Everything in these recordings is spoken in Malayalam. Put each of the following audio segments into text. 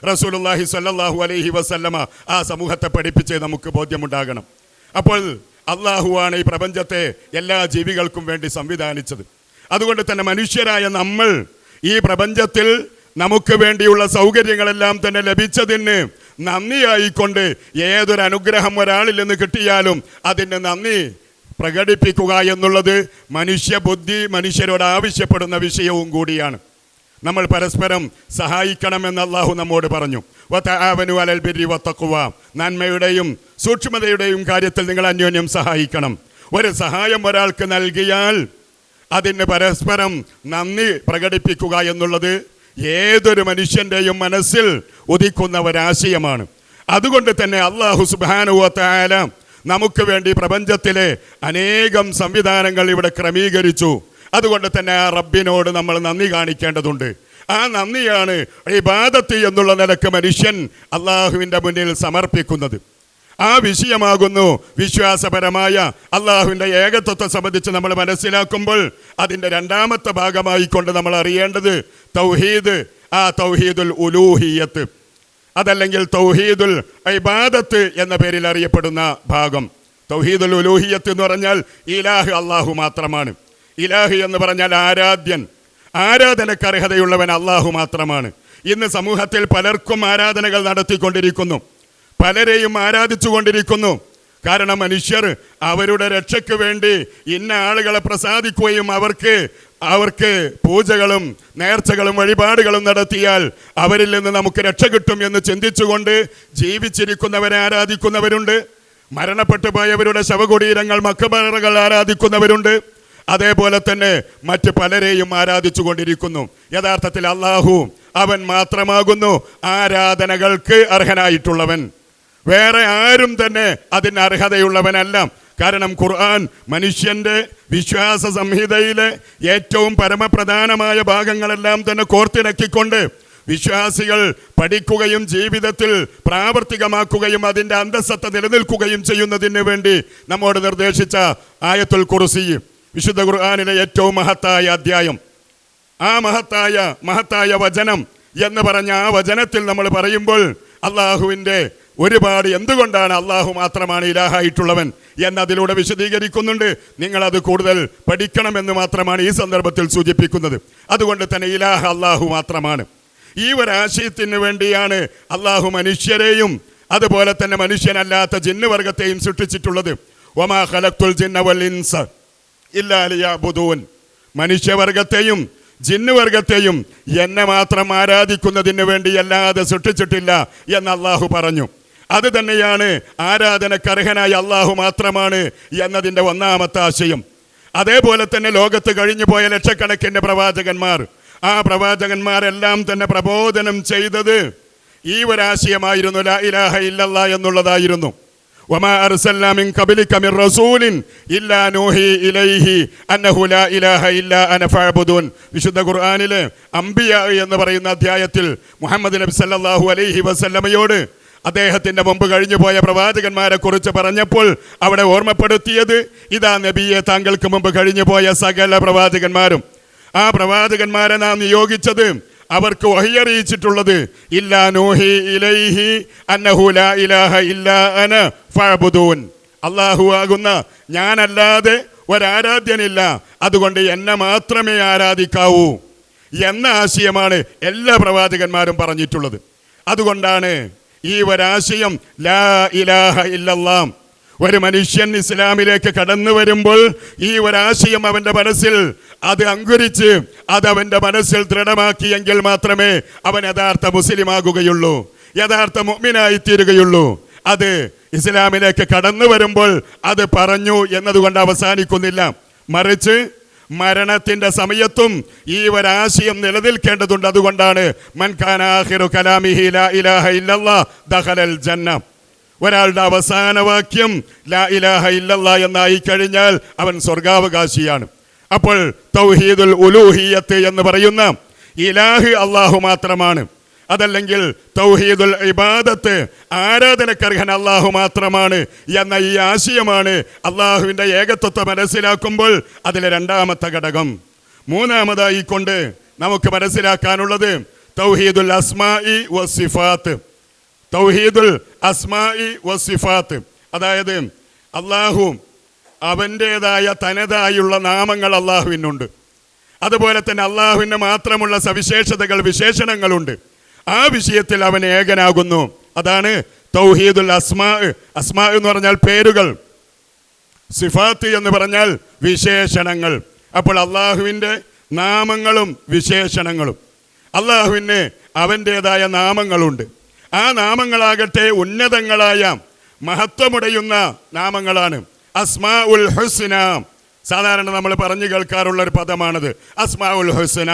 റസൂലുള്ളാഹി സ്വല്ലല്ലാഹു അലൈഹി വസല്ലമ ആ സമൂഹത്തെ പഠിപ്പിച്ച് നമുക്ക് ബോധ്യമുണ്ടാകണം. അപ്പോൾ അള്ളാഹുവാണ് ഈ പ്രപഞ്ചത്തെ എല്ലാ ജീവികൾക്കും വേണ്ടി സംവിധാനിച്ചത്. അതുകൊണ്ട് തന്നെ മനുഷ്യരായ നമ്മൾ ഈ പ്രപഞ്ചത്തിൽ നമുക്ക് വേണ്ടിയുള്ള സൗകര്യങ്ങളെല്ലാം തന്നെ ലഭിച്ചതിന് നന്ദിയായിക്കൊണ്ട് ഏതൊരു അനുഗ്രഹം ഒരാളിൽ നിന്ന് കിട്ടിയാലും അതിന് നന്ദി പ്രകടിപ്പിക്കുക എന്നുള്ളത് മനുഷ്യബുദ്ധി മനുഷ്യരോട് ആവശ്യപ്പെടുന്ന വിഷയവും കൂടിയാണ്. നമ്മൾ പരസ്പരം സഹായിക്കണമെന്ന് അള്ളാഹു നമ്മോട് പറഞ്ഞു. വതആവനു അലൽ ബിർരി വത്തഖ്വ, നന്മയുടെയും സൂക്ഷ്മതയുടെയും കാര്യത്തിൽ നിങ്ങൾ അന്യോന്യം സഹായിക്കണം. ഒരു സഹായം ഒരാൾക്ക് നൽകിയാൽ അതിന് പരസ്പരം നന്ദി പ്രകടിപ്പിക്കുക എന്നുള്ളത് ഏതൊരു മനുഷ്യൻ്റെയും മനസ്സിൽ ഉദിക്കുന്ന ഒരാശയമാണ്. അതുകൊണ്ട് തന്നെ അള്ളാഹു സുബ്ഹാനഹു വ തആല നമുക്ക് വേണ്ടി പ്രപഞ്ചത്തിലെ അനേകം സംവിധാനങ്ങൾ ഇവിടെ ക്രമീകരിച്ചു. അതുകൊണ്ട് തന്നെ ആ റബ്ബിനോട് നമ്മൾ നന്ദി കാണിക്കേണ്ടതുണ്ട്. ആ നന്ദിയാണ് ഇബാദത്ത് എന്നുള്ള നിലക്ക് മനുഷ്യൻ അള്ളാഹുവിൻ്റെ മുന്നിൽ സമർപ്പിക്കുന്നത്. ആ വിഷയമാകുന്നു വിശ്വാസപരമായ അള്ളാഹുവിൻ്റെ ഏകത്വത്തെ സംബന്ധിച്ച് നമ്മൾ മനസ്സിലാക്കുമ്പോൾ അതിൻ്റെ രണ്ടാമത്തെ ഭാഗമായിക്കൊണ്ട് നമ്മൾ അറിയേണ്ടത് തൗഹീദ്, ആ തൗഹീദുൽ ഉലൂഹിയത്ത്, അതല്ലെങ്കിൽ തൗഹീദുൽ ഇബാദത്ത് എന്ന പേരിൽ അറിയപ്പെടുന്ന ഭാഗം. തൗഹീദുൽ ഉലൂഹിയത്ത് എന്ന് പറഞ്ഞാൽ ഇലാഹ് അള്ളാഹു മാത്രമാണ്. ഇലാഹ് എന്ന് പറഞ്ഞാൽ ആരാധ്യൻ, ആരാധനക്ക് അർഹതയുള്ളവൻ അള്ളാഹു മാത്രമാണ്. ഇന്ന് സമൂഹത്തിൽ പലർക്കും ആരാധനകൾ നടത്തിക്കൊണ്ടിരിക്കുന്നു, പലരെയും ആരാധിച്ചു കൊണ്ടിരിക്കുന്നു. കാരണം മനുഷ്യർ അവരുടെ രക്ഷയ്ക്ക് വേണ്ടി ഇന്ന ആളുകളെ പ്രസാദിക്കുകയും അവർക്ക് പൂജകളും നേർച്ചകളും വഴിപാടുകളും നടത്തിയാൽ അവരിൽ നിന്ന് നമുക്ക് രക്ഷ കിട്ടും എന്ന് ചിന്തിച്ചുകൊണ്ട് ജീവിച്ചിരിക്കുന്നവരെ ആരാധിക്കുന്നവരുണ്ട്. മരണപ്പെട്ടു പോയവരുടെ ശവകുടീരങ്ങൾ മഖബറകൾ ആരാധിക്കുന്നവരുണ്ട്. അതേപോലെ തന്നെ മറ്റ് പലരെയും ആരാധിച്ചു കൊണ്ടിരിക്കുന്നു. യഥാർത്ഥത്തിൽ അള്ളാഹു അവൻ മാത്രമാകുന്നു ആരാധനകൾക്ക് അർഹനായിട്ടുള്ളവൻ. വേറെ ആരും തന്നെ അതിന് അർഹതയുള്ളവനല്ല. കാരണം ഖുർആൻ മനുഷ്യൻ്റെ വിശ്വാസ സംഹിതയിലെ ഏറ്റവും പരമപ്രധാനമായ ഭാഗങ്ങളെല്ലാം തന്നെ കോർത്തിണക്കിക്കൊണ്ട് വിശ്വാസികൾ പഠിക്കുകയും ജീവിതത്തിൽ പ്രാവർത്തികമാക്കുകയും അതിൻ്റെ അന്തസ്സത്ത നിലനിൽക്കുകയും ചെയ്യുന്നതിന് വേണ്ടി നമ്മോട് നിർദ്ദേശിച്ച ആയത്തുൽ കുർസി, വിശുദ്ധ ഖുർആനിലെ ഏറ്റവും മഹത്തായ അധ്യായം. ആ മഹത്തായ വചനം എന്ന് പറഞ്ഞ ആ വചനത്തിൽ നമ്മൾ പറയുമ്പോൾ അള്ളാഹുവിൻ്റെ ഒരുപാട് എന്തുകൊണ്ടാണ് അള്ളാഹു മാത്രമാണ് ഇലാഹായിട്ടുള്ളവൻ എന്നതിലൂടെ വിശദീകരിക്കുന്നുണ്ട്. നിങ്ങളത് കൂടുതൽ പഠിക്കണമെന്ന് മാത്രമാണ് ഈ സന്ദർഭത്തിൽ സൂചിപ്പിക്കുന്നത്. അതുകൊണ്ട് തന്നെ ഇലാഹ അള്ളാഹു മാത്രമാണ്. ഈ ഒരാശയത്തിന് വേണ്ടിയാണ് അള്ളാഹു മനുഷ്യരെയും അതുപോലെ തന്നെ മനുഷ്യനല്ലാത്ത ജിന്നുവർഗത്തെയും സൃഷ്ടിച്ചിട്ടുള്ളത്. വമാ ഖലഖ്തുൽ ജിന്ന വൽ ഇൻസ ഇല്ലാ ലിയഅ്ബുദൂൻ, മനുഷ്യവർഗത്തെയും ജിന്നുവർഗത്തെയും എന്നെ മാത്രം ആരാധിക്കുന്നതിന് വേണ്ടി അല്ലാതെ സൃഷ്ടിച്ചിട്ടില്ല എന്ന് അള്ളാഹു പറഞ്ഞു. അത് തന്നെയാണ് ആരാധനക്കർഹനായ അള്ളാഹു മാത്രമാണ് എന്നതിൻ്റെ ഒന്നാമത്തെ ആശയം. അതേപോലെ തന്നെ ലോകത്ത് കഴിഞ്ഞു പോയ ലക്ഷക്കണക്കിന് പ്രവാചകന്മാർ, ആ പ്രവാചകന്മാരെല്ലാം തന്നെ പ്രബോധനം ചെയ്തത് ഈ ഒരാശയമായിരുന്നു, ലാ ഇലാഹ ഇല്ലല്ലാ എന്നുള്ളതായിരുന്നു. വമാ അർസൽനാ മിൻ ഖബ്ലിക മിർ റസൂലിൻ ഇല്ലാ നൂഹി ഇലൈഹി അന്നഹു ലാ ഇലാഹ ഇല്ലാ അന ഫഅബ്ദൂൻ. വിശുദ്ധ ഖുർആനിലെ അംബിയ എന്ന് പറയുന്ന അധ്യായത്തിൽ മുഹമ്മദ് നബി സല്ലല്ലാഹു അലൈഹി വസല്ലമയോട് അദ്ദേഹത്തിൻ്റെ മുമ്പ് കഴിഞ്ഞു പോയ പ്രവാചകന്മാരെ കുറിച്ച് പറഞ്ഞപ്പോൾ അവിടെ ഓർമ്മപ്പെടുത്തിയത്, ഇതാ നബിയെ, താങ്കൾക്ക് മുമ്പ് കഴിഞ്ഞു പോയ സകല പ്രവാചകന്മാരും, ആ പ്രവാചകന്മാരെ നാം നിയോഗിച്ചത്, അവർക്ക് വഹി അറിയിച്ചിട്ടുള്ളത് ഇല്ലാ നൂഹി ഇലൈഹി അന്നഹു ലാ ഇലാഹ ഇല്ലാ അന ഫഅബ്ദൂൻ, അല്ലാഹു ആകുന്ന ഞാനല്ലാതെ ഒരാരാധ്യനില്ല, അതുകൊണ്ട് എന്നെ മാത്രമേ ആരാധിക്കാവൂ എന്ന ആശയമാണ് എല്ലാ പ്രവാചകന്മാരും പറഞ്ഞിട്ടുള്ളത്. അതുകൊണ്ടാണ് ഈ ഒരാശയം ലാ ഇലാഹ ഇല്ലല്ലാഹ്, ഒരു മനുഷ്യൻ ഇസ്ലാമിലേക്ക് കടന്നു വരുമ്പോൾ ഈ ഒരാശയം അവൻ്റെ മനസ്സിൽ അത് അങ്കുരിച്ച് അത് അവൻ്റെ മനസ്സിൽ ദൃഢമാക്കിയെങ്കിൽ മാത്രമേ അവൻ യഥാർത്ഥ മുസ്ലിമാകുകയുള്ളൂ, യഥാർത്ഥ മുഅ്മിനായി തീരുകയുള്ളൂ. അത് ഇസ്ലാമിലേക്ക് കടന്നു വരുമ്പോൾ അത് പറഞ്ഞു എന്നതുകൊണ്ട് അവസാനിക്കുന്നില്ല, മറിച്ച് മരണത്തിൻ്റെ സമയത്തും ഈ ഒരാശയം നിലനിൽക്കേണ്ടതുണ്ട്. അതുകൊണ്ടാണ് മൻ കാന ആഖിറു കലാമിഹി ലാ ഇലാഹ ഇല്ലല്ലാഹ് ദഖലൽ ജന്ന, ഒരാളുടെ അവസാന വാക്യം ലാ ഇലാഹ ഇല്ലല്ലാ എന്നായി കഴിഞ്ഞാൽ അവൻ സ്വർഗാവകാശിയാണ്. അപ്പോൾ തൗഹീദുൽ ഉലൂഹിയത്ത് എന്ന് പറയുന്ന ഇലാഹ് അള്ളാഹു മാത്രമാണ്, അതല്ലെങ്കിൽ തൗഹീദുൽ ഇബാദത്ത് ആരാധനക്കർഹൻ അള്ളാഹു മാത്രമാണ് എന്ന ഈ ആശയമാണ് അള്ളാഹുവിൻ്റെ ഏകത്വത്തെ മനസ്സിലാക്കുമ്പോൾ അതിലെ രണ്ടാമത്തെ ഘടകം. മൂന്നാമതായി കൊണ്ട് നമുക്ക് മനസ്സിലാക്കാനുള്ളത് തൗഹീദുൽ അസ്മാഇ വസിഫാത്ത്. തൗഹീദുൽ അസ്മാഇ വസിഫാത്ത്, അതായത് അള്ളാഹു അവൻ്റേതായ തനതായുള്ള നാമങ്ങൾ അള്ളാഹുവിനുണ്ട്. അതുപോലെ തന്നെ അള്ളാഹുവിന് മാത്രമുള്ള സവിശേഷതകൾ, വിശേഷണങ്ങളുണ്ട്. ആ വിഷയത്തിൽ അവൻ ഏകനാകുന്നു. അതാണ് തൗഹീദുൽ അസ്മാ. അസ്മാ എന്ന് പറഞ്ഞാൽ പേരുകൾ, സിഫാത്ത് എന്ന് പറഞ്ഞാൽ വിശേഷണങ്ങൾ. അപ്പോൾ അള്ളാഹുവിൻ്റെ നാമങ്ങളും വിശേഷണങ്ങളും. അള്ളാഹുവിന് അവൻ്റേതായ നാമങ്ങളുണ്ട്. ആ നാമങ്ങളാകട്ടെ ഉന്നതങ്ങളായ മഹത്വമുടയുന്ന നാമങ്ങളാണ്. അസ്മാ ഉൽ ഹുസ്ന, സാധാരണ നമ്മൾ പറഞ്ഞു കേൾക്കാറുള്ള ഒരു പദമാണത്. അസ്മാ ഉൽ ഹുസ്ന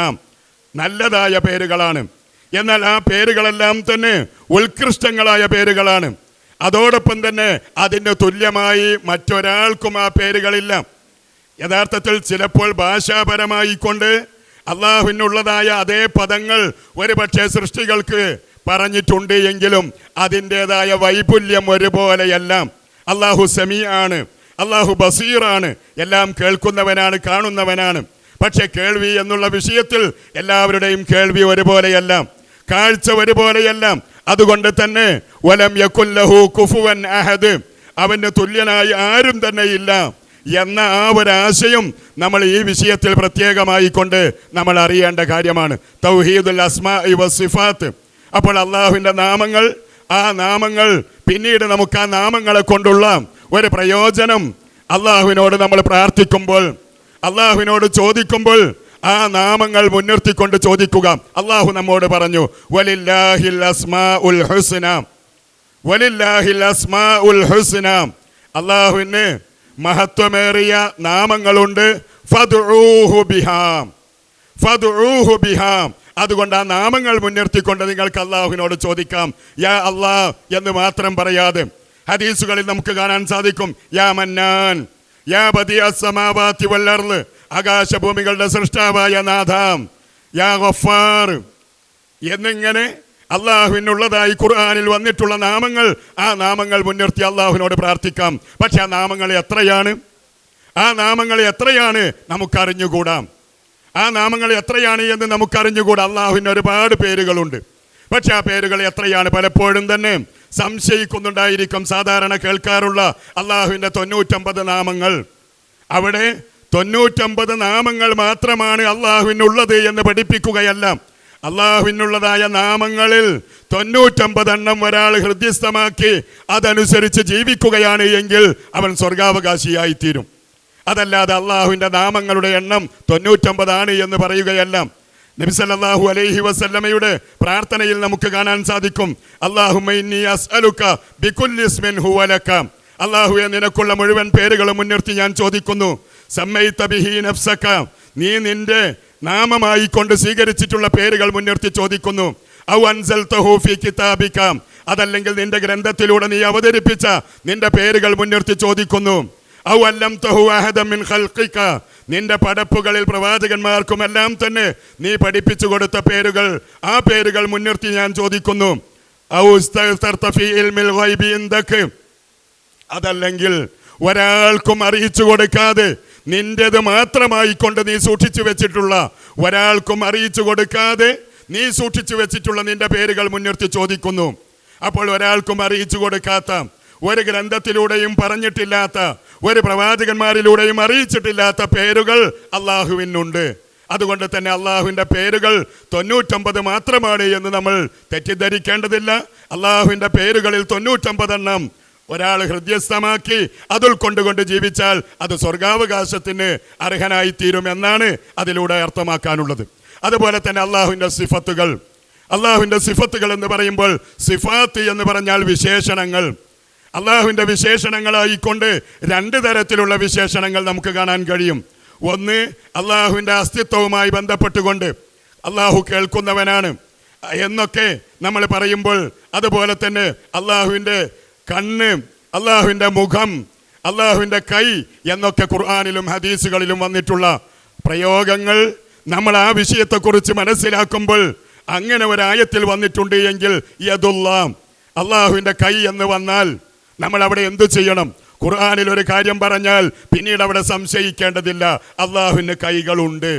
നല്ലതായ പേരുകളാണ്. എന്നാൽ ആ പേരുകളെല്ലാം തന്നെ ഉത്കൃഷ്ടങ്ങളായ പേരുകളാണ്. അതോടൊപ്പം തന്നെ അതിന് തുല്യമായി മറ്റൊരാൾക്കും ആ പേരുകളില്ല. യഥാർത്ഥത്തിൽ ചിലപ്പോൾ ഭാഷാപരമായിക്കൊണ്ട് അള്ളാഹുവിനുള്ളതായ അതേ പദങ്ങൾ ഒരുപക്ഷെ സൃഷ്ടികൾക്ക് പറഞ്ഞിട്ടുണ്ട് എങ്കിലും അതിൻ്റെതായ വൈപുല്യം ഒരുപോലെയല്ല. അള്ളാഹു സമീ ആണ്, അള്ളാഹു ബസീറാണ്, എല്ലാം കേൾക്കുന്നവനാണ്, കാണുന്നവനാണ്. പക്ഷെ കേൾവി എന്നുള്ള വിഷയത്തിൽ എല്ലാവരുടെയും കേൾവി ഒരുപോലെയല്ല, കാഴ്ച ഒരുപോലെയല്ല. അതുകൊണ്ട് തന്നെ വലം യകുൽ ലഹു കുഫുവൻ അഹദ്, അവന് തുല്യനായി ആരും തന്നെ ഇല്ല എന്ന ആ ഒരാശയം നമ്മൾ ഈ വിഷയത്തിൽ പ്രത്യേകമായി കൊണ്ട് നമ്മൾ അറിയേണ്ട കാര്യമാണ്. തൗഹീദുൽ അസ്മാഇ വസിഫാത്ത്. അപ്പോൾ അള്ളാഹുവിൻ്റെ നാമങ്ങൾ, ആ നാമങ്ങൾ പിന്നീട് നമുക്ക് ആ നാമങ്ങളെ കൊണ്ടുള്ള ഒരു പ്രയോജനം അള്ളാഹുവിനോട് നമ്മൾ പ്രാർത്ഥിക്കുമ്പോൾ, അള്ളാഹുവിനോട് ചോദിക്കുമ്പോൾ ആ നാമങ്ങൾ മുൻനിർത്തിക്കൊണ്ട് ചോദിക്കുക. അള്ളാഹു നമ്മോട് പറഞ്ഞു വലില്ലാഹിൽ അസ്മാഉൽ ഹുസ്ന, വലില്ലാഹിൽ അസ്മാഉൽ ഹുസ്ന, അള്ളാഹുവിന് മഹത്വമേറിയ നാമങ്ങളുണ്ട്. ഫദ്ഉഹു ബിഹാ, ഫദ്ഉഹു ബിഹാ. അതുകൊണ്ട് ആ നാമങ്ങൾ മുൻനിർത്തിക്കൊണ്ട് നിങ്ങൾക്ക് അള്ളാഹുവിനോട് ചോദിക്കാം. യാ അള്ളാഹ് എന്ന് മാത്രം പറയാതെ ഹദീസുകളിൽ നമുക്ക് കാണാൻ സാധിക്കും യാ മന്നാൻ, യാ ബദിഅസ് സമാവാതി വൽ അർള്, ആകാശഭൂമികളുടെ സൃഷ്ടാവായ നാഥാം, യാ ഗഫാർ എന്നിങ്ങനെ അള്ളാഹുവിനുള്ളതായി ഖുർആനിൽ വന്നിട്ടുള്ള നാമങ്ങൾ, ആ നാമങ്ങൾ മുൻനിർത്തി അള്ളാഹുവിനോട് പ്രാർത്ഥിക്കാം. പക്ഷെ ആ നാമങ്ങൾ എത്രയാണ്? ആ നാമങ്ങൾ എത്രയാണ് നമുക്കറിഞ്ഞുകൂടാം. ആ നാമങ്ങൾ എത്രയാണ് എന്ന് നമുക്കറിഞ്ഞുകൂടാ. അള്ളാഹുവിന് ഒരുപാട് പേരുകളുണ്ട്. പക്ഷെ ആ പേരുകൾ എത്രയാണ് പലപ്പോഴും തന്നെ സംശയിക്കുന്നുണ്ടായിരിക്കും. സാധാരണ കേൾക്കാറുള്ള അള്ളാഹുവിൻ്റെ 99 നാമങ്ങൾ, അവിടെ 99 നാമങ്ങൾ മാത്രമാണ് അള്ളാഹുവിനുള്ളത് എന്ന് പഠിപ്പിക്കുകയല്ല. അള്ളാഹുവിനുള്ളതായ നാമങ്ങളിൽ 99 എണ്ണം ഒരാൾ ഹൃദ്യസ്ഥമാക്കി അതനുസരിച്ച് ജീവിക്കുകയാണ് എങ്കിൽ അവൻ സ്വർഗാവകാശിയായിത്തീരും. അതല്ലാതെ അള്ളാഹുവിൻ്റെ നാമങ്ങളുടെ എണ്ണം 99 ആണ് എന്ന് പറയുകയല്ല. നബി സല്ലല്ലാഹു അലൈഹി വസല്ലമയുടെ പ്രാർത്ഥനയിൽ നമുക്ക് കാണാൻ സാധിക്കും അല്ലാഹുമ്മ ഇന്നി അസ്അലുക ബികുല്ലി ഇസ്മിൻ ഹുവ ലക, അള്ളാഹുവേ നിനക്കുള്ള മുഴുവൻ പേരുകളും മുൻനിർത്തി ഞാൻ ചോദിക്കുന്നു. സമ്മൈത ബിഹി നഫ്സക, നീ നിന്റെ നാമമായി കൊണ്ട് സ്വീകരിച്ചിട്ടുള്ള പേരുകൾ മുൻനിർത്തി ചോദിക്കുന്നു. ഔ അൻസൽതഹു ഫീ കിതാബിക, അതല്ലെങ്കിൽ നിന്റെ ഗ്രന്ഥത്തിലൂടെ നീ അവതരിപ്പിച്ച നിന്റെ പേരുകൾ മുൻനിർത്തി ചോദിക്കുന്നു. ഔ അല്ലംതഹു അഹദൻ മിൻ ഖൽഖിക, നിന്റെ പടപ്പുകളിൽ പ്രവാചകന്മാർക്കും എല്ലാം തന്നെ നീ പഠിപ്പിച്ചു കൊടുത്ത പേരുകൾ, ആ പേരുകൾ മുൻനിർത്തി ഞാൻ ചോദിക്കുന്നു. ഔ ഇസ്തഗ്തർത ഫീ ഇൽമിൽ ഗൈബി ഇൻദക, അതല്ലെങ്കിൽ ഒരാൾക്കും അറിയിച്ചു കൊടുക്കാതെ നിന്റേത് മാത്രമായി കൊണ്ട് നീ സൂക്ഷിച്ചു വെച്ചിട്ടുള്ള, ഒരാൾക്കും അറിയിച്ചു കൊടുക്കാതെ നീ സൂക്ഷിച്ചു വെച്ചിട്ടുള്ള നിന്റെ പേരുകൾ മുൻനിർത്തി ചോദിക്കുന്നു. അപ്പോൾ ഒരാൾക്കും അറിയിച്ചു കൊടുക്കാത്ത, ഒരു ഗ്രന്ഥത്തിലൂടെയും പറഞ്ഞിട്ടില്ലാത്ത, ഒരു പ്രവാചകന്മാരിലൂടെയും അറിയിച്ചിട്ടില്ലാത്ത പേരുകൾ അള്ളാഹുവിനുണ്ട്. അതുകൊണ്ട് തന്നെ അള്ളാഹുവിൻ്റെ പേരുകൾ 99 മാത്രമാണ് എന്ന് നമ്മൾ തെറ്റിദ്ധരിക്കേണ്ടതില്ല. അള്ളാഹുവിൻ്റെ പേരുകളിൽ 99 എണ്ണം ഒരാൾ ഹൃദയസ്ഥമാക്കി അതിൽ കൊണ്ടുകൊണ്ട് ജീവിച്ചാൽ അത് സ്വർഗാവകാശത്തിന് അർഹനായി തീരുമെന്നാണ് അതിലൂടെ അർത്ഥമാക്കാനുള്ളത്. അതുപോലെ തന്നെ അള്ളാഹുവിൻ്റെ സിഫത്തുകൾ, അള്ളാഹുവിൻ്റെ സിഫത്തുകൾ എന്ന് പറയുമ്പോൾ സിഫാത്ത് എന്ന് പറഞ്ഞാൽ വിശേഷണങ്ങൾ. അള്ളാഹുവിൻ്റെ വിശേഷണങ്ങളായിക്കൊണ്ട് 2 തരത്തിലുള്ള വിശേഷണങ്ങൾ നമുക്ക് കാണാൻ കഴിയും. ഒന്ന്, അള്ളാഹുവിൻ്റെ അസ്തിത്വവുമായി ബന്ധപ്പെട്ടുകൊണ്ട് അള്ളാഹു കേൾക്കുന്നവനാണ് എന്നൊക്കെ നമ്മൾ പറയുമ്പോൾ, അതുപോലെ തന്നെ അള്ളാഹുവിൻ്റെ കണ്ണ്, അള്ളാഹുവിൻ്റെ മുഖം, അള്ളാഹുവിൻ്റെ കൈ എന്നൊക്കെ ഖുർആനിലും ഹദീസുകളിലും വന്നിട്ടുള്ള പ്രയോഗങ്ങൾ നമ്മൾ ആ വിഷയത്തെക്കുറിച്ച് മനസ്സിലാക്കുമ്പോൾ അങ്ങനെ ഒരായത്തിൽ വന്നിട്ടുണ്ട് എങ്കിൽ യദുല്ലാ, അള്ളാഹുവിൻ്റെ കൈ എന്ന് വന്നാൽ നമ്മൾ അവിടെ എന്തു ചെയ്യണം? ഖുർആനിൽ ഒരു കാര്യം പറഞ്ഞാൽ പിന്നീട് അവിടെ സംശയിക്കേണ്ടതില്ല, അള്ളാഹുവിന് കൈകളുണ്ട്.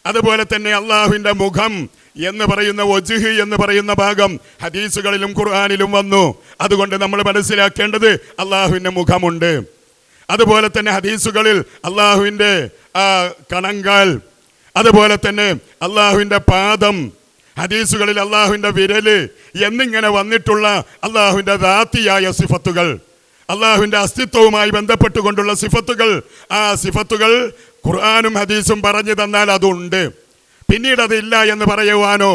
അതുപോലെ തന്നെ അള്ളാഹുവിൻ്റെ മുഖം എന്ന് പറയുന്ന വജ്ഹ് എന്ന് പറയുന്ന ഭാഗം ഹദീസുകളിലും ഖുർആനിലും വന്നു. അതുകൊണ്ട് നമ്മൾ മനസ്സിലാക്കേണ്ടത് അള്ളാഹുവിൻ്റെ മുഖമുണ്ട്. അതുപോലെ തന്നെ ഹദീസുകളിൽ അള്ളാഹുവിൻ്റെ കണങ്കാൽ, അതുപോലെ തന്നെ അള്ളാഹുവിൻ്റെ പാദം, ഹദീസുകളിൽ അള്ളാഹുവിൻ്റെ വിരല് എന്നിങ്ങനെ വന്നിട്ടുള്ള അള്ളാഹുവിൻ്റെ ദാത്തിയായ സിഫത്തുകൾ, അള്ളാഹുവിൻ്റെ അസ്തിത്വവുമായി ബന്ധപ്പെട്ടുകൊണ്ടുള്ള സിഫത്തുകൾ, ആ സിഫത്തുകൾ ഖുർആനും ഹദീസും പറഞ്ഞു തന്നാൽ അതുണ്ട്. പിന്നീട് അതില്ല എന്ന് പറയുവാനോ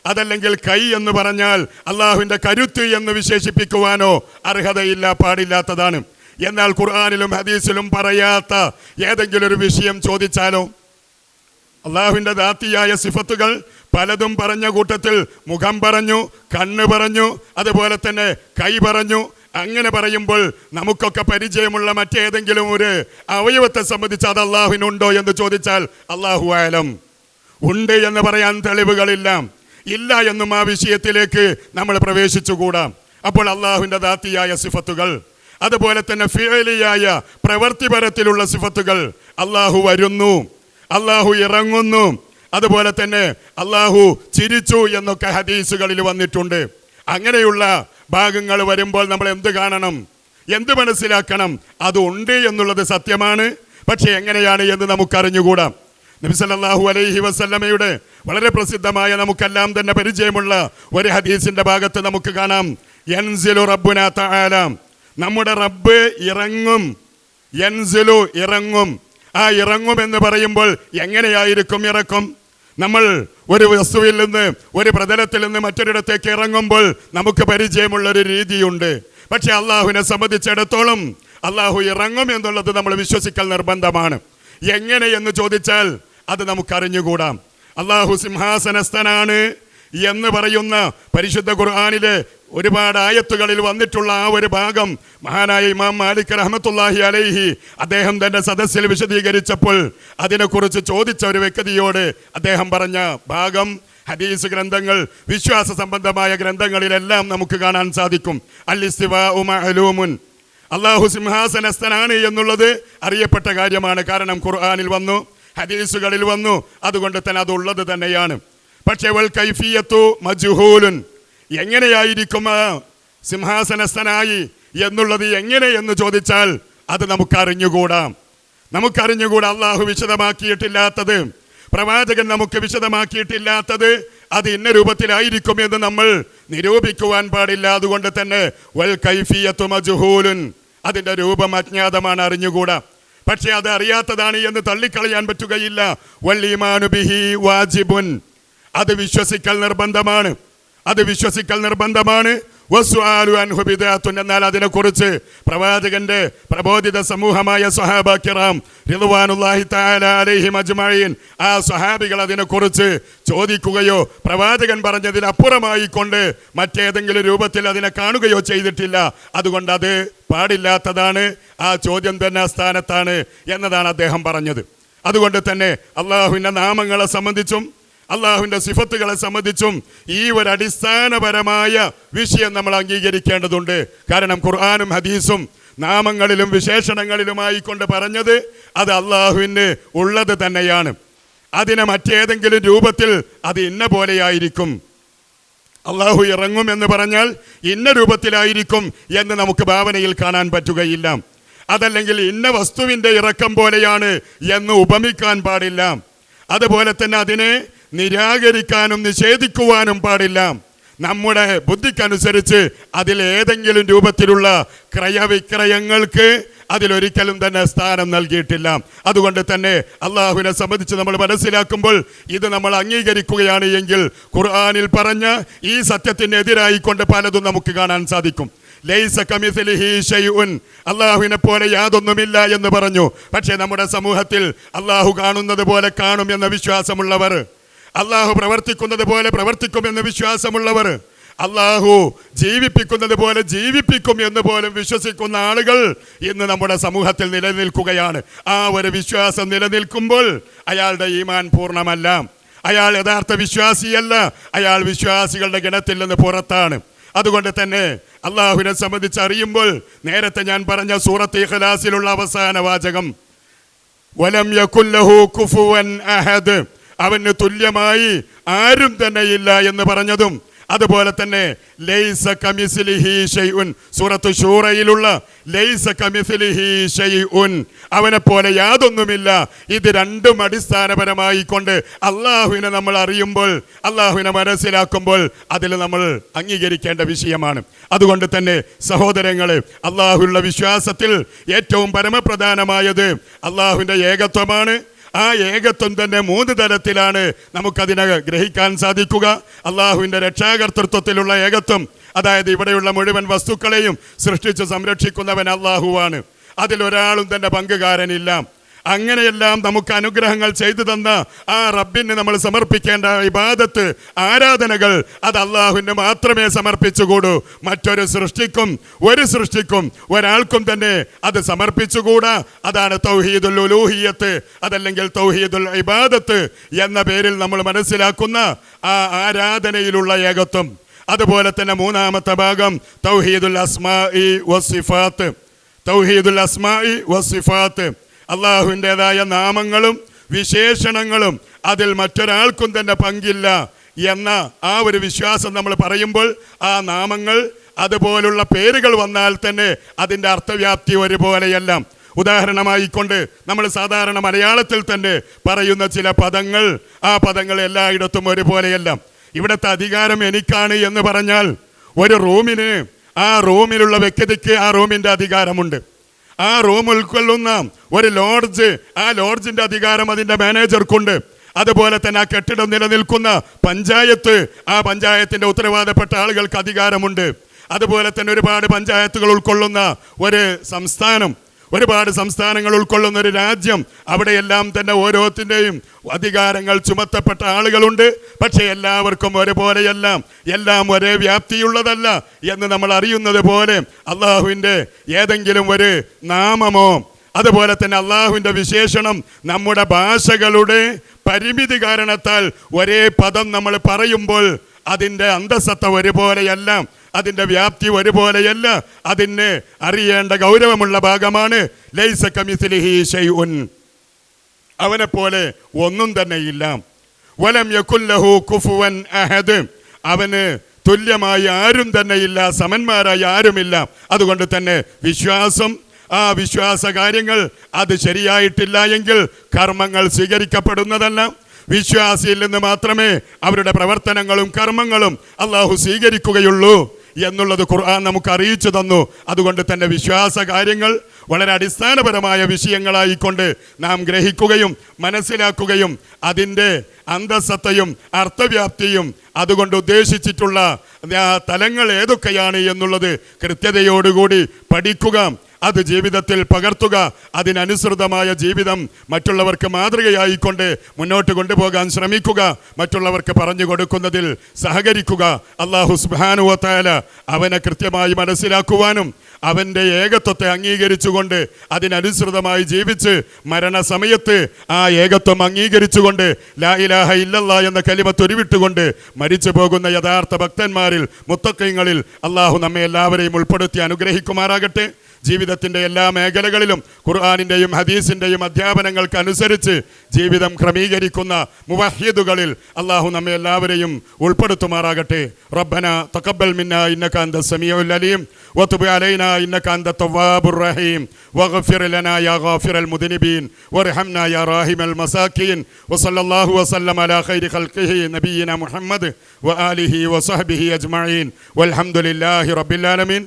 അതല്ലെങ്കിൽ കൈ എന്ന് പറഞ്ഞാൽ അള്ളാഹുവിൻ്റെ കരുത്ത് എന്ന് വിശേഷിപ്പിക്കുവാനോ അർഹതയില്ല, പാടില്ലാത്തതാണ്. എന്നാൽ ഖുർആനിലും ഹദീസിലും പറയാത്ത ഏതെങ്കിലും ഒരു വിഷയം ചോദിച്ചാലോ? അള്ളാഹുവിൻ്റെ ദാത്തിയായ സിഫത്തുകൾ പലതും പറഞ്ഞ കൂട്ടത്തിൽ മുഖം പറഞ്ഞു, കണ്ണ് പറഞ്ഞു, അതുപോലെ തന്നെ കൈ പറഞ്ഞു. അങ്ങനെ പറയുമ്പോൾ നമുക്കൊക്കെ പരിചയമുള്ള മറ്റേതെങ്കിലും ഒരു അവയവത്തെ സംബന്ധിച്ച് അത് അള്ളാഹുവിനുണ്ടോ എന്ന് ചോദിച്ചാൽ അല്ലാഹു ആലം. ഉണ്ട് എന്ന് പറയാൻ തെളിവുകളില്ല, ഇല്ല എന്നും ആ വിഷയത്തിലേക്ക് നമ്മൾ പ്രവേശിച്ചുകൂടാ. അപ്പോൾ അള്ളാഹുവിൻ്റെ ദാത്തിയായ സിഫത്തുകൾ, അതുപോലെ തന്നെ ഫിഅലിയായ പ്രവൃത്തിപരത്തിലുള്ള സിഫത്തുകൾ, അള്ളാഹു വരുന്നു, അള്ളാഹു ഇറങ്ങുന്നു, അതുപോലെ തന്നെ അള്ളാഹു ചിരിച്ചു എന്നൊക്കെ ഹദീസുകളിൽ വന്നിട്ടുണ്ട്. അങ്ങനെയുള്ള ഭാഗങ്ങൾ വരുമ്പോൾ നമ്മൾ എന്ത് കാണണം, എന്ത് മനസ്സിലാക്കണം? അത് ഉണ്ട് എന്നുള്ളത് സത്യമാണ്, പക്ഷെ എങ്ങനെയാണ് എന്ന് നമുക്കറിഞ്ഞുകൂടാ. നബി സല്ലല്ലാഹു അലൈഹി വസല്ലമയുടെ വളരെ പ്രസിദ്ധമായ നമുക്കെല്ലാം തന്നെ പരിചയമുള്ള ഒരു ഹദീസിന്റെ ഭാഗത്ത് നമുക്ക് കാണാം, യൻസിലു റബ്ബുനാ തആല, നമ്മുടെ റബ്ബ് ഇറങ്ങും. യൻസിലു ഇറങ്ങും. ആ ഇറങ്ങും എന്ന് പറയുമ്പോൾ എങ്ങനെയായിരിക്കും ഇറക്കം? നമ്മൾ ഒരു വസ്തുവിൽ നിന്ന്, ഒരു പ്രതലത്തിൽ നിന്ന് മറ്റൊരിടത്തേക്ക് ഇറങ്ങുമ്പോൾ നമുക്ക് പരിചയമുള്ളൊരു രീതിയുണ്ട്. പക്ഷെ അള്ളാഹുവിനെ സംബന്ധിച്ചിടത്തോളം അള്ളാഹു ഇറങ്ങും എന്നുള്ളത് നമ്മൾ വിശ്വസിക്കൽ നിർബന്ധമാണ്. എങ്ങനെ എന്ന് ചോദിച്ചാൽ അത് നമുക്കറിഞ്ഞുകൂടാം. അള്ളാഹു സിംഹാസനസ്ഥനാണ് എന്ന് പറയുന്ന പരിശുദ്ധ ഖുർആനിലെ ഒരുപാട് ആയത്തുകളിൽ വന്നിട്ടുള്ള ആ ഒരു ഭാഗം മഹാനായ ഇമാം മാലിക് റഹ്മത്തുള്ളാഹി അലൈഹി അദ്ദേഹം തന്റെ സദസ്സിൽ വിശദീകരിച്ചപ്പോൾ അതിനെക്കുറിച്ച് ചോദിച്ച ഒരു വ്യക്തിയോട് അദ്ദേഹം പറഞ്ഞ ഭാഗം ഹദീസ് ഗ്രന്ഥങ്ങൾ, വിശ്വാസ സംബന്ധമായ ഗ്രന്ഥങ്ങളിലെല്ലാം നമുക്ക് കാണാൻ സാധിക്കും. അൽ ഇസ്തിവാഉ മഅലൂമുൻ, അള്ളാഹു സിംഹാസനസ്ഥനാണ് എന്നുള്ളത് അറിയപ്പെട്ട കാര്യമാണ്. കാരണം ഖുർആനിൽ വന്നു, ഹദീസുകളിൽ വന്നു, അതുകൊണ്ട് തന്നെ അതുള്ളത് തന്നെയാണ്. പക്ഷേ വൽ കൈഫിയത്തു മജ്ഹൂലുൻ, എങ്ങനെയായിരിക്കും സിംഹാസനസ്ഥനായി എന്നുള്ളത് എങ്ങനെ എന്ന് ചോദിച്ചാൽ അത് നമുക്കറിഞ്ഞുകൂടാ. അള്ളാഹു വിശദമാക്കിയിട്ടില്ലാത്തത്, പ്രവാചകൻ നമുക്ക് വിശദമാക്കിയിട്ടില്ലാത്തത് അത് ഇന്ന രൂപത്തിലായിരിക്കും എന്ന് നമ്മൾ നിരൂപിക്കുവാൻ പാടില്ല. അതുകൊണ്ട് തന്നെ വൽ കൈഫിയത്തു മജ്ഹൂലുൻ, അതിൻ്റെ രൂപം അജ്ഞാതമാണ്, അറിഞ്ഞുകൂടാ. പക്ഷെ അത് അറിയാത്തതാണ് എന്ന് തള്ളിക്കളയാൻ പറ്റുകയില്ല. വൽ ഈമാനു ബിഹി വാജിബുൻ, അത് വിശ്വസിക്കൽ നിർബന്ധമാണ്. വസ്സുആലു അൻഹു ബിദ്അത്തുൻ, എന്നാൽ അതിനെക്കുറിച്ച് പ്രവാചകന്റെ പ്രബോധിത സമൂഹമായ സ്വഹാബ കിറാം റിദ്വാനുല്ലാഹി തആല അലൈഹിം അജ്മഈൻ, ആ സ്വഹാബികൾ അതിനെക്കുറിച്ച് ചോദിക്കുകയോ പ്രവാചകൻ പറഞ്ഞതിനപ്പുറമായി കൊണ്ട് മറ്റേതെങ്കിലും രൂപത്തിൽ അതിനെ കാണുകയോ ചെയ്തിട്ടില്ല. അതുകൊണ്ട് അത് പാടില്ലാത്തതാണ്, ആ ചോദ്യം തന്നെ സ്ഥാനത്താണ് എന്നതാണ് അദ്ദേഹം പറഞ്ഞത്. അതുകൊണ്ട് തന്നെ അള്ളാഹുവിൻ്റെ നാമങ്ങളെ സംബന്ധിച്ചും അള്ളാഹുവിൻ്റെ സിഫത്തുകളെ സംബന്ധിച്ചും ഈ ഒരു അടിസ്ഥാനപരമായ വിഷയം നമ്മൾ അംഗീകരിക്കേണ്ടതുണ്ട്. കാരണം ഖുർആനും ഹദീസും നാമങ്ങളിലും വിശേഷണങ്ങളിലുമായി കൊണ്ട് പറഞ്ഞത് അത് അള്ളാഹുവിന് ഉള്ളത് തന്നെയാണ്. അതിനെ മറ്റേതെങ്കിലും രൂപത്തിൽ അത് ഇന്ന പോലെയായിരിക്കും, അള്ളാഹു ഇറങ്ങും എന്ന് പറഞ്ഞാൽ ഇന്ന രൂപത്തിലായിരിക്കും എന്ന് നമുക്ക് ഭാവനയിൽ കാണാൻ പറ്റുകയില്ല. അതല്ലെങ്കിൽ ഇന്ന വസ്തുവിൻ്റെ ഇറക്കം പോലെയാണ് എന്ന് ഉപമിക്കാൻ പാടില്ല. അതുപോലെ തന്നെ അതിനെ നിരാകരിക്കാനും നിഷേധിക്കുവാനും പാടില്ല. നമ്മുടെ ബുദ്ധിക്കനുസരിച്ച് അതിലേതെങ്കിലും രൂപത്തിലുള്ള ക്രയവിക്രയങ്ങൾക്ക് അതിലൊരിക്കലും തന്നെ സ്ഥാനം നൽകിയിട്ടില്ല. അതുകൊണ്ട് തന്നെ അള്ളാഹുവിനെ സംബന്ധിച്ച് നമ്മൾ മനസ്സിലാക്കുമ്പോൾ ഇത് നമ്മൾ അംഗീകരിക്കുകയാണ് എങ്കിൽ ഖുർആനിൽ പറഞ്ഞ ഈ സത്യത്തിനെതിരായിക്കൊണ്ട് പലതും നമുക്ക് കാണാൻ സാധിക്കും. ലൈസ കമിസ്ലിഹി ശൈഉൻ, അള്ളാഹുവിനെ പോലെ യാതൊന്നുമില്ല എന്ന് പറഞ്ഞു. പക്ഷേ നമ്മുടെ സമൂഹത്തിൽ അള്ളാഹു കാണുന്നത് പോലെ കാണും എന്ന വിശ്വാസമുള്ളവർ, അള്ളാഹു പ്രവർത്തിക്കുന്നത് പോലെ പ്രവർത്തിക്കുമെന്ന് വിശ്വാസമുള്ളവർ, അള്ളാഹു ജീവിപ്പിക്കുന്നത് പോലെ ജീവിപ്പിക്കും എന്ന് പോലും വിശ്വസിക്കുന്ന ആളുകൾ ഇന്ന് നമ്മുടെ സമൂഹത്തിൽ നിലനിൽക്കുകയാണ്. ആ ഒരു വിശ്വാസം നിലനിൽക്കുമ്പോൾ അയാളുടെ ഈമാൻ പൂർണ്ണമല്ല, അയാൾ യഥാർത്ഥ വിശ്വാസിയല്ല, അയാൾ വിശ്വാസികളുടെ ഗണത്തിൽ നിന്ന് പുറത്താണ്. അതുകൊണ്ട് തന്നെ അള്ളാഹുവിനെ സംബന്ധിച്ച് അറിയുമ്പോൾ നേരത്തെ ഞാൻ പറഞ്ഞ സൂറത്ത് ഇഖ്ലാസിലുള്ള അവസാന വാചകം വലം യകുൽ ലഹു കുഫുവൻ അഹദ്, അവന് തുല്യമായി ആരും തന്നെ ഇല്ല എന്ന് പറഞ്ഞതും, അതുപോലെ തന്നെ ലൈസ കമിസ്ലിഹി ഷൈഉൻ, സൂറത്ത് ശൂറയിലുള്ള ലൈസ കമിസ്ലിഹി ഷൈഉൻ, അവനെ പോലെ യാതൊന്നുമില്ല. ഇത് രണ്ടും അടിസ്ഥാനപരമായി കൊണ്ട് അള്ളാഹുവിനെ നമ്മൾ അറിയുമ്പോൾ, അള്ളാഹുവിനെ മനസ്സിലാക്കുമ്പോൾ അതിൽ നമ്മൾ അംഗീകരിക്കേണ്ട വിഷയമാണ്. അതുകൊണ്ട് തന്നെ സഹോദരങ്ങളെ, അള്ളാഹുവിലുള്ള വിശ്വാസത്തിൽ ഏറ്റവും പരമപ്രധാനമായത് അള്ളാഹുവിൻ്റെ ഏകത്വമാണ്. ആ ഏകത്വം തന്നെ 3 തരത്തിലാണ് നമുക്കതിനെ ഗ്രഹിക്കാൻ സാധിക്കുക. അള്ളാഹുവിൻ്റെ രക്ഷാകർതൃത്വത്തിലുള്ള ഏകത്വം, അതായത് ഇവിടെയുള്ള മുഴുവൻ വസ്തുക്കളെയും സൃഷ്ടിച്ച് സംരക്ഷിക്കുന്നവൻ അള്ളാഹുവാണ്. അതിലൊരാളും തന്നെ പങ്കുകാരനില്ല. അങ്ങനെയെല്ലാം നമുക്ക് അനുഗ്രഹങ്ങൾ ചെയ്തു തന്ന ആ റബ്ബിന് നമ്മൾ സമർപ്പിക്കേണ്ട ഇബാദത്ത്, ആരാധനകൾ, അത് അള്ളാഹുവിന് മാത്രമേ സമർപ്പിച്ചുകൂടൂ. മറ്റൊരു സൃഷ്ടിക്കും, ഒരു സൃഷ്ടിക്കും, ഒരാൾക്കും തന്നെ അത് സമർപ്പിച്ചുകൂടാ. അതാണ് തൗഹീദുൽ ഉലൂഹിയ്യത്ത്, അതല്ലെങ്കിൽ തൗഹീദുൽ ഇബാദത്ത് എന്ന പേരിൽ നമ്മൾ മനസ്സിലാക്കുന്ന ആ ആരാധനയിലുള്ള ഏകത്വം. അതുപോലെ തന്നെ 3-ാമത്തെ ഭാഗം തൗഹീദുൽ അസ്മാഇ വസിഫാത്ത്. തൗഹീദുൽ അസ്മാഇ വസിഫാത്ത്, അള്ളാഹുവിൻ്റെതായ നാമങ്ങളും വിശേഷണങ്ങളും അതിൽ മറ്റൊരാൾക്കും തന്നെ പങ്കില്ല എന്ന ആ ഒരു വിശ്വാസം നമ്മൾ പറയുമ്പോൾ, ആ നാമങ്ങൾ അതുപോലുള്ള പേരുകൾ വന്നാൽ തന്നെ അതിൻ്റെ അർത്ഥവ്യാപ്തി ഒരുപോലെയല്ല. ഉദാഹരണമായിക്കൊണ്ട് നമ്മൾ സാധാരണ മലയാളത്തിൽ തന്നെ പറയുന്ന ചില പദങ്ങൾ, ആ പദങ്ങൾ എല്ലായിടത്തും ഒരുപോലെയല്ല. ഇവിടുത്തെ അധികാരം എനിക്കാണ് എന്ന് പറഞ്ഞാൽ ഒരു റൂമിന്, ആ റൂമിലുള്ള വ്യക്തിക്ക് ആ റൂമിൻ്റെ അധികാരമുണ്ട്. ആ റൂം ഉൾക്കൊള്ളുന്ന ഒരു ലോഡ്ജ്, ആ ലോഡ്ജിൻ്റെ അധികാരം അതിൻ്റെ മാനേജർക്കുണ്ട്. അതുപോലെ തന്നെ ആ കെട്ടിടം നിലനിൽക്കുന്ന പഞ്ചായത്ത്, ആ പഞ്ചായത്തിൻ്റെ ഉത്തരവാദപ്പെട്ട ആളുകൾക്ക് അധികാരമുണ്ട്. അതുപോലെ തന്നെ ഒരുപാട് പഞ്ചായത്തുകൾ ഉൾക്കൊള്ളുന്ന ഒരു സംസ്ഥാനം, ഒരുപാട് സംസ്ഥാനങ്ങൾ ഉൾക്കൊള്ളുന്ന ഒരു രാജ്യം, അവിടെയെല്ലാം തന്നെ ഓരോത്തിൻ്റെയും അധികാരങ്ങൾ ചുമത്തപ്പെട്ട ആളുകളുണ്ട്. പക്ഷേ എല്ലാവർക്കും ഒരുപോലെയല്ല, എല്ലാം ഒരേ വ്യാപ്തിയുള്ളതല്ല എന്ന് നമ്മൾ അറിയുന്നത് പോലെ അള്ളാഹുവിൻ്റെ ഏതെങ്കിലും ഒരു നാമമോ അതുപോലെ തന്നെ അള്ളാഹുവിൻ്റെ വിശേഷണം നമ്മുടെ ഭാഷകളുടെ പരിമിതി കാരണത്താൽ ഒരേ പദം നമ്മൾ പറയുമ്പോൾ അതിൻ്റെ അന്തസത്ത ഒരുപോലെയല്ല, അതിൻ്റെ വ്യാപ്തി ഒരുപോലെയല്ല. അതിന് അറിയേണ്ട ഗൗരവമുള്ള ഭാഗമാണ് ലൈസ കമിസ്ലിഹി ഷൈഉൻ, അവനെ പോലെ ഒന്നും തന്നെ ഇല്ല. വലം യകുൽ ലഹു കുഫുവൻ അഹദ്, അവന് തുല്യമായി ആരും തന്നെ ഇല്ല, സമന്മാരായി ആരുമില്ല. അതുകൊണ്ട് തന്നെ വിശ്വാസം, ആ വിശ്വാസ കാര്യങ്ങൾ അത് ശരിയായിട്ടില്ല എങ്കിൽ കർമ്മങ്ങൾ സ്വീകരിക്കപ്പെടുന്നതല്ല. വിശ്വാസിയിൽ നിന്ന് മാത്രമേ അവരുടെ പ്രവർത്തനങ്ങളും കർമ്മങ്ങളും അള്ളാഹു സ്വീകരിക്കുകയുള്ളൂ എന്നുള്ളത് ഖുർആൻ നമുക്ക് അറിയിച്ചു തന്നു. അതുകൊണ്ട് തന്നെ വിശ്വാസ കാര്യങ്ങൾ വളരെ അടിസ്ഥാനപരമായ വിഷയങ്ങളായിക്കൊണ്ട് നാം ഗ്രഹിക്കുകയും മനസ്സിലാക്കുകയും അതിൻ്റെ അന്തസത്തയും അർത്ഥവ്യാപ്തിയും അതുകൊണ്ട് ഉദ്ദേശിച്ചിട്ടുള്ള തലങ്ങൾ ഏതൊക്കെയാണ് എന്നുള്ളത് കൃത്യതയോടുകൂടി പഠിക്കുക, അത് ജീവിതത്തിൽ പകർത്തുക, അതിനനുസൃതമായ ജീവിതം മറ്റുള്ളവർക്ക് മാതൃകയായിക്കൊണ്ട് മുന്നോട്ട് കൊണ്ടുപോകാൻ ശ്രമിക്കുക, മറ്റുള്ളവർക്ക് പറഞ്ഞു കൊടുക്കുന്നതിൽ സഹകരിക്കുക. അല്ലാഹു സുബ്ഹാനഹു വ തആല അവനെ കൃത്യമായി മനസ്സിലാക്കുവാനും അവൻ്റെ ഏകത്വത്തെ അംഗീകരിച്ചുകൊണ്ട് അതിനനുസൃതമായി ജീവിച്ച് മരണസമയത്ത് ആ ഏകത്വം അംഗീകരിച്ചുകൊണ്ട് ലാ ഇലാഹ ഇല്ലല്ലാഹ് എന്ന കലിമത്ത് ഉരുവിട്ടുകൊണ്ട് മരിച്ചു പോകുന്ന യഥാർത്ഥ ഭക്തന്മാരിൽ, മുത്തഖീങ്ങളിൽ അല്ലാഹു നമ്മെ എല്ലാവരെയും ഉൾപ്പെടുത്തി അനുഗ്രഹിക്കുമാറാകട്ടെ. ജീവിതത്തിൻ്റെ എല്ലാ മേഖലകളിലും ഖുർആനിൻ്റെയും ഹദീസിൻ്റെയും അധ്യാപനങ്ങൾക്ക് അനുസരിച്ച് ജീവിതം ക്രമീകരിക്കുന്ന മുവഹ്ഹിദുകളിൽ അല്ലാഹു നമ്മെ എല്ലാവരെയും ഉൾപ്പെടുത്തുമാറാകട്ടെ. റബ്ബന തഖബ്ബൽ മിന്നാ ഇന്നക അന്ത സമീഉൽ അലീം വതുബ് അലൈനാ ഇന്നക അന്ത തവ്വാബുർ റഹീം വഗ്ഫിർ ലനാ യാ ഗാഫിറൽ മുദ്നിബീൻ വർഹംനാ യാ റാഹിമൽ മസാകീൻ വസല്ലല്ലാഹു വസല്ലം അലാ ഖൈരി ഖൽഖിഹി നബിയിന മുഹമ്മദ് വആലിഹി വസഹ്ബിഹി അജ്മഈൻ വൽഹംദുലില്ലാഹി റബ്ബിൽ ആലമീൻ.